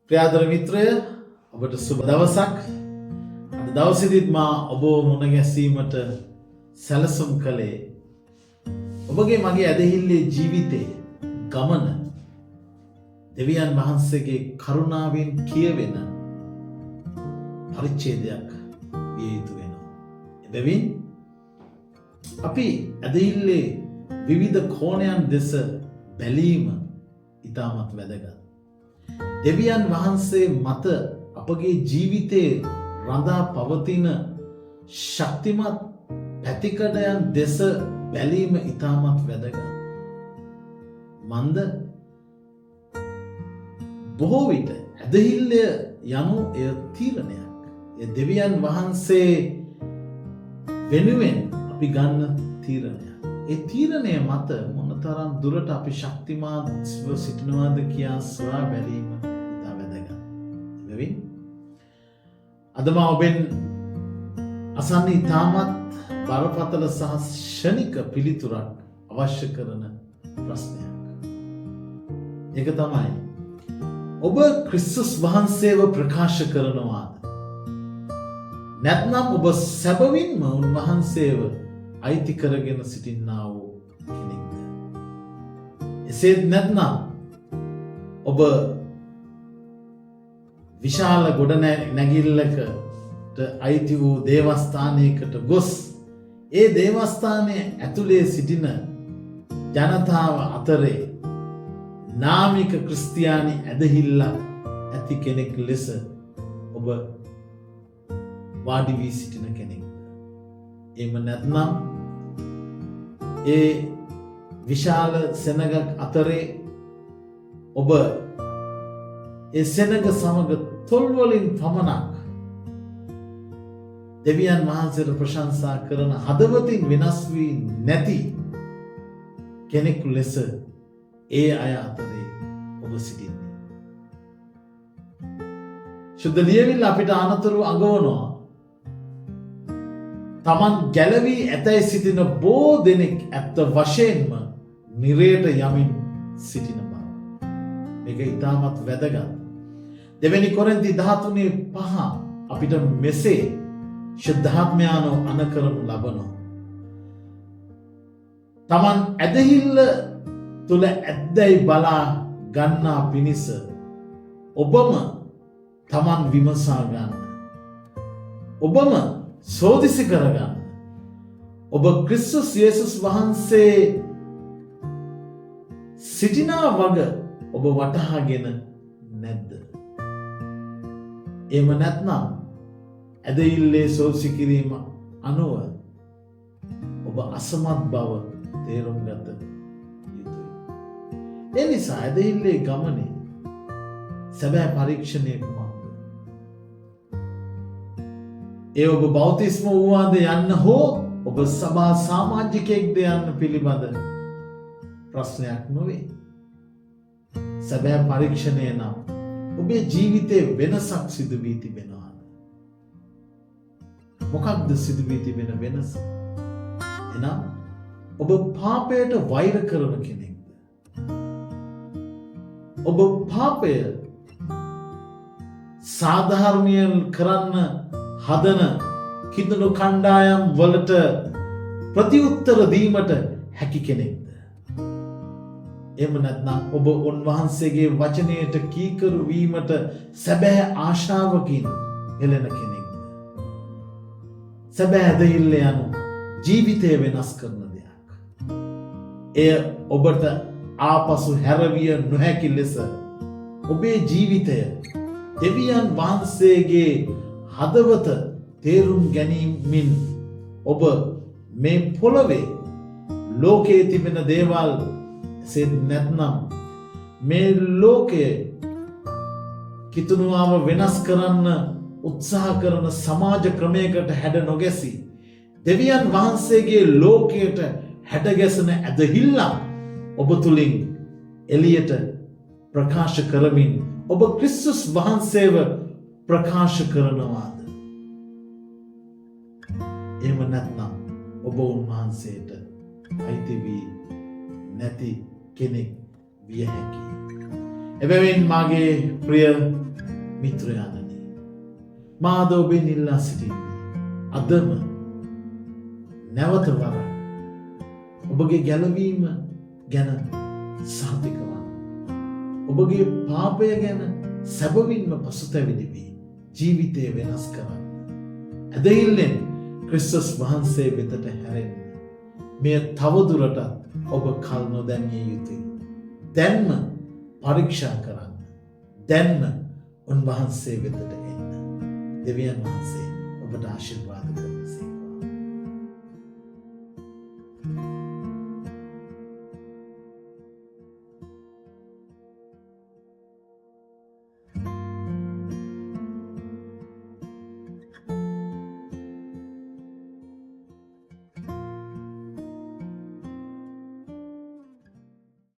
ප්‍රියාදර මිත්‍රය ඔබට සුබ දවසක්. අද දවසේදීත් මා ඔබ මුණ ගැසීමට සැලසුම් කළේ ඔබගේ මගේ ඇදහිල්ලේ ජීවිතයේ ගමන දෙවියන් වහන්සේගේ කරුණාවෙන් කියවෙන පරිච්ඡේදයක් විය යුතු වෙනවා. එබැවින් අපි ඇදහිල්ලේ විවිධ කෝණයන් දෙස බැලීම ඉතාමත් වැදගත්. දෙවියන් වහන්සේ මත අපගේ ජීවිතයේ රඳා පවතින ශක්තිමත් පැතිකඩයන් දෙස බැලීම ඉතාමත් වැදගත්. මන්ද බොහෝ විට ඇදහිල්ලය යනු එය තීරණයක්. එය දෙවියන් වහන්සේ වෙනුවෙන් අපි ගන්න තීරණයක්. ඒ තීරණය මත මොනතරම් දුරට අපි ශක්තිමාන්ව සිටිනවාද කියා සොයා බැලීම ඉතා වැදගත්. එබැවින් අද මා ඔබෙන් අසන්නේ ඉතාමත් බරපතල සහ ක්ෂණික පිළිතුරක් අවශ්‍ය කරන ප්‍රශ්නයක්. ඒක තමයි ඔබ ක්‍රිස්තුස් වහන්සේව ප්‍රකාශ කරනවාද? නැත්නම් ඔබ සැබවින්ම උන්වහන්සේව අයිති කරගෙන සිටින්නා වූ කෙනෙක්ද? එසේත් නැත්නම් ඔබ විශාල ගොඩනැගිල්ලකට අයිති වූ දේවස්ථානයකට ගොස් ඒ දේවස්ථානය ඇතුලේ සිටින ජනතාව අතරේ නාමික ක්‍රිස්තියානි ඇදහිල්ලක් ඇති කෙනෙක් ලෙස ඔබ වාඩි වී සිටින කෙනෙක්. එහෙම නැත්නම් ඒ විශාල සෙනගක් අතරේ ඔබ ඒ සෙනග සමග තොල්වලින් පමණක් දෙවියන් වහන්සේට ප්‍රශංසා කරන හදවතින් වෙනස් වී නැති කෙනෙකු ලෙස ඒ අය අතරේ ඔබ සිටින්නේ. ශුද්ධ ලියවිල්ල අපිට අනතුරු අඟවනවා. තමන් ගැලවී ඇතැයි සිටින බෝ දෙනෙක් ඇත්ත වශයෙන්ම නිරයට යමින් සිටින බව. මේක ඉතාමත් වැදගත්. දෙවැනි කොරින්ති 13:5 අපිට මෙසේ ශුද්ධාත්මයානෝ අනකරනු ලබනවා. තමන් ඇදහිල්ල තුළ ඇද්දැයි බලා ගන්නා පිණිස ඔබම තමන් විමසා ගන්න. ඔබම සෝදිසි කරගන්න. ඔබ ක්‍රිස්තුස් යේසුස් වහන්සේ සිටිනා වග ඔබ වටහාගෙන නැද්ද? එහෙම නැත්නම් ඇදහිල්ලේ සෝසි කිරීම අනුව ඔබ අසමත් බව තේරුම් ගත යුතුයි. ඒ නිසා ඇදහිල්ලේ ගමනේ සැබෑ පරීක්ෂණය කුමක්ද? ඒ ඔබ බෞතිස්ම වූවාද යන්න හෝ ඔබ සභා සමාජිකයෙක්ද යන්න පිළිබඳ ප්‍රශ්නයක් නොවේ. සැබෑ පරීක්ෂණය නම් ඔබේ ජීවිතයේ වෙනසක් සිදු වී තිබෙනවාද? මොකක්ද සිදු වී තිබෙන වෙනස? එනම් ඔබ පාපයට වෛර කරන කෙනෙක්ද? ඔබ පාපය සාධාරණීය කරන්න හදන කිදුණු කණ්ඩායම් වලට ප්‍රතිඋත්තර දීමට හැකි කෙනෙක්ද? එහෙම නැත්නම් ඔබ උන්වහන්සේගේ වචනයට කීකරු වීමට සැබෑ ආශාවකින් එළෙන කෙනෙක්ද? සැබෑ ඇදහිල්ල යනු ජීවිතය වෙනස් කරන දෙයක්. එය ඔබට ආපසු හැරවිය නොහැකි ලෙස ඔබේ ජීවිතය දෙවියන් වහන්සේගේ හදවත තේරුම් ගැනීමෙන් ඔබ මේ පොළවේ ලෝකයේ තිබෙන දේවල් එසේත් නැත්නම් මේ ලෝකයේ කිතුනුවාව වෙනස් කරන්න උත්සාහ කරන සමාජ ක්‍රමයකට හැඩ නොගැසී දෙවියන් වහන්සේගේ ලෝකයට හැඩගැසෙන ඇදහිල්ලක් ඔබ තුලින් එළියට ප්‍රකාශ කරමින් ඔබ ක්‍රිස්තුස් වහන්සේව ප්‍රකාශ කරනවාද? එහෙම නැත්නම් ඔබ උන්වහන්සේට අයිති වී නැති කෙනෙක් විය හැකියි. එබැවින් මාගේ ප්‍රිය මිත්‍රයාණනි, මාද ඔබෙන් ඉල්ලා සිටින්නේ අදම නැවත වරක් ඔබගේ ගැලවීම ගැන සහතිකවන්න. ඔබගේ පාපය ගැන සැබවින්ම පසුතැවිලි වී ජීවිතය වෙනස් කරන්න. ඇදහිල්ලෙන් ක්‍රිස්තුස් වහන්සේ වෙතට හැරෙන්න. මෙය තවදුරටත් ඔබ කල් නොදැමිය යුතුයි. දැන්ම පරීක්ෂා කරන්න. දැන්ම උන්වහන්සේ වෙතට එන්න. දෙවියන් වහන්සේ ඔබට ආශිර්වාද